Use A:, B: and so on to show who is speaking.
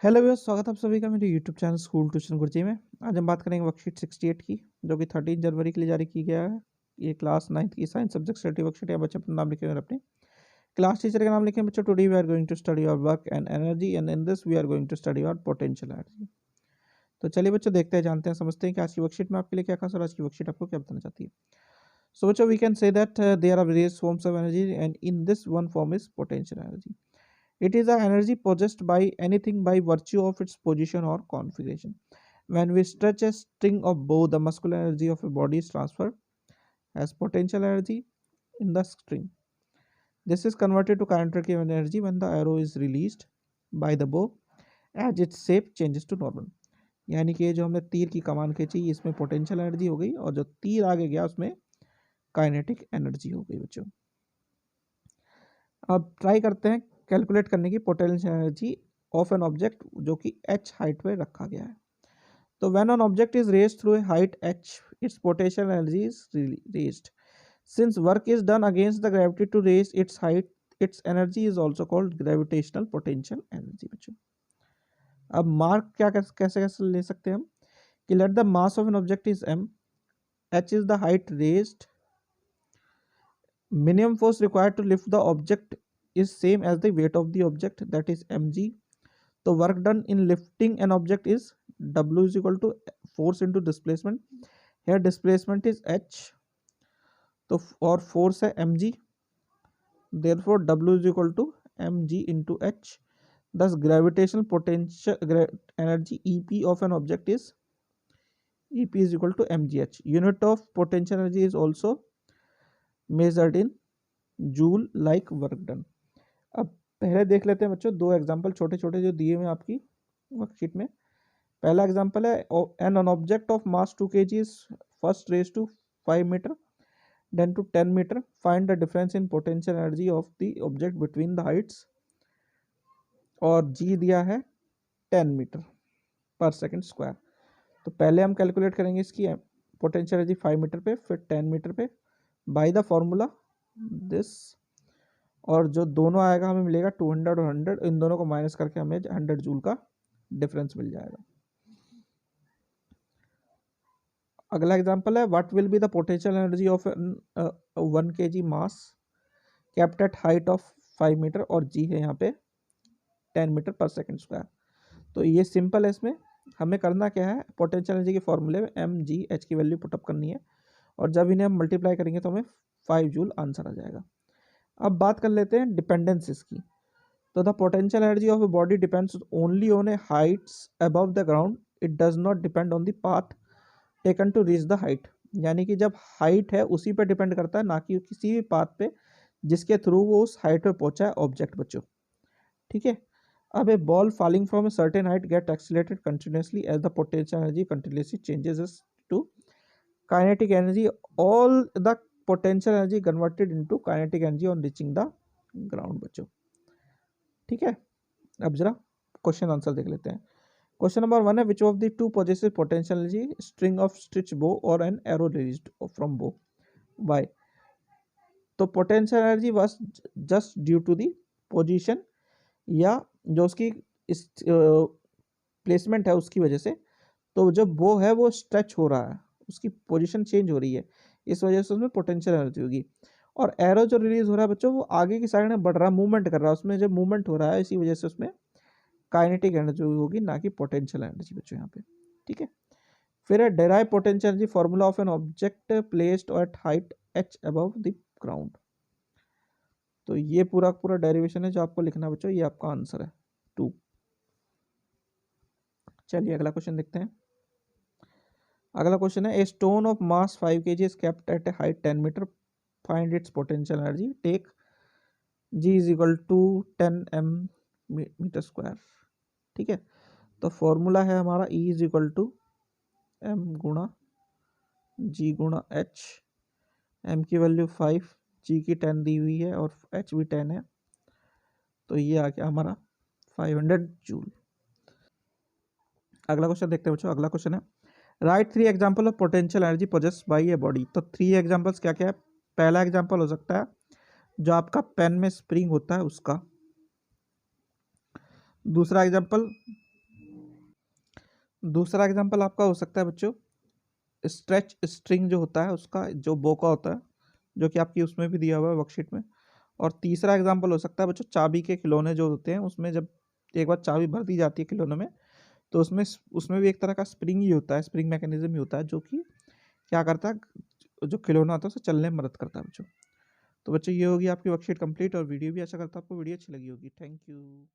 A: Hello viewers, स्वागत है आप सभी का मेरे यूट्यूब चैनल स्कूल ट्यूशन गुरुजी में। आज हम बात करेंगे वर्कशीट 68 की, जो कि 13 जनवरी के लिए जारी की गया है। ये क्लास 9th की साइंस सब्जेक्ट स्टडी वर्कशीट है। बच्चे अपना नाम लिखे हुए अपने क्लास टीचर का नाम लिखें। बच्चों, today we are going to study our work and energy and in this we are going to study our potential energy. तो चलिए बच्चों, देखते हैं, जानते हैं, समझते हैं कि आज की वर्कशीट में आपके लिए क्या खास और आज की वर्कशीट आपको क्या बताना चाहती है। सो बच्चों, we can say that there are various forms of energy and in this one form is potential energy. It is a energy possessed by anything by virtue of its position or configuration. When we stretch a string of bow, the muscular energy of a body is transferred as potential energy in the string. This is converted to kinetic energy when the arrow is released by the bow as its shape changes to normal. यानी कि जो हमने तीर की कमान खींची, इसमें potential energy हो गई, और जो तीर आगे गया उसमें काइनेटिक एनर्जी हो गई। बच्चों, अब ट्राई करते हैं कैलकुलेट करने की potential energy of an object जो कि h हाइट पे रखा गया है। तो when an object is raised through a height h, its potential energy is raised. Since work is done against the gravity to raise its height, its energy is also called gravitational potential energy. बच्चों, अब mark क्या कैसे कैसे ले सकते हैं हम कि let the mass of an object is m, h is the height raised, minimum force required to lift the object is same as the weight of the object, that is mg. So work done in lifting an object is w is equal to force into displacement. Here displacement is h, तो और force है mg, therefore w is equal to mg into h. Thus gravitational potential energy ep of an object is ep is equal to mgh. Unit of potential energy is also measured in joule like work done. अब पहले देख लेते हैं बच्चों दो example छोटे छोटे जो दिए हुए हैं आपकी वर्कशीट में। पहला एग्जांपल है an object of mass 2 kg is first raise to 5 metre then to 10 metre. Find the difference in potential energy of the object between the heights, और जी दिया है 10 मीटर पर सेकंड स्क्वायर। तो पहले हम कैलकुलेट करेंगे इसकी पोटेंशियल एनर्जी 5 मीटर पे, फिर 10 मीटर पे बाय द फॉर्मूला दिस, और जो दोनों आएगा हमें मिलेगा 200 और 100, इन दोनों को माइनस करके हमें 100 जूल का डिफरेंस मिल जाएगा। अगला एग्जांपल है what will be the potential energy of 1 kg mass kept at height of 5 metre, और जी है यहाँ पे 10 मीटर पर सेकंड स्क्वायर। तो ये सिंपल है, इसमें हमें करना क्या है, पोटेंशियल एनर्जी के फॉर्मूले में एम जी एच की वैल्यू पुटअप करनी है, और जब इन्हें हम मल्टीप्लाई करेंगे तो हमें 5 जूल आंसर आ जाएगा। अब बात कर लेते हैं डिपेंडेंसेस की। तो the potential energy of a body depends only on a heights above the ground, it does not depend on the path taken to reach the height. यानी कि जब हाइट है उसी पे डिपेंड करता है, ना कि किसी भी पाथ पे जिसके थ्रू वो उस हाइट पे पहुंचा है ऑब्जेक्ट। बच्चों, ठीक है। अब a ball falling from a certain height get accelerated continuously as the potential energy continuously changes to kinetic energy. All the potential energy converted into kinetic energy on reaching the ground. बच्चों, ठीक है। अब जरा question answer देख लेते हैं। Question number 1 है which of the two positive potential energy string of stitch bow or an arrow released from bow by. तो potential energy was just due to the position, या जो उसकी प्लेसमेंट है उसकी वजह से। तो जो बो है वो स्ट्रेच हो रहा है, उसकी पोजीशन चेंज हो रही है, इस वजह से उसमें पोटेंशियल एनर्जी होगी। और एरो जो रिलीज हो रहा है बच्चों, वो आगे की साइड में बढ़ रहा है, मूवमेंट कर रहा है, उसमें जब मूवमेंट हो रहा है इसी वजह से उसमें काइनेटिक एनर्जी होगी, ना कि पोटेंशियल एनर्जी। बच्चों, यहाँ पे ठीक है। फिर है derive potential energy formula of an object placed at height h above the ground. तो ये पूरा पूरा डेरिवेशन है जो आपको लिखना है बच्चों, ये आपका आंसर है 2। चलिए अगला क्वेश्चन देखते हैं। अगला क्वेश्चन है a stone of mass 5 kg is kept at a height 10 metre, find its potential energy, take g is equal to 10 m metre square. ठीक है। तो फॉर्मूला है हमारा E is equal to m गुणा g गुणा h। m की value 5, g की 10 दी हुई है और h भी 10 है, तो ये आ गया हमारा 500 जूल। अगला क्वेश्चन देखते हैं बच्चों। अगला क्वेश्चन है right 3 example of potential energy possessed by a body. तो 3 एग्जांपल्स क्या क्या है। पहला एग्जांपल हो सकता है जो आपका पेन में स्प्रिंग होता है उसका। दूसरा एग्जांपल दूसरा एग्जांपल आपका हो सकता है बच्चों स्ट्रेच स्ट्रिंग जो होता है उसका, जो बो का होता है, जो कि आपकी उसमें भी दिया हुआ है वर्कशीट में। और तीसरा एग्जांपल हो सकता है बच्चों चाबी के खिलौने जो होते हैं, उसमें जब एक बार चाबी भर दी जाती है खिलौने में, तो उसमें उसमें भी एक तरह का स्प्रिंग ही होता है, स्प्रिंग मैकेनिज्म ही होता है, जो कि क्या करता है, जो खिलौना होता है उसे चलने में मदद करता है बच्चों। तो बच्चों ये होगी आपकी वर्कशीट कंप्लीट, और वीडियो भी अच्छा करता है, आपको वीडियो अच्छी लगी होगी। Thank you.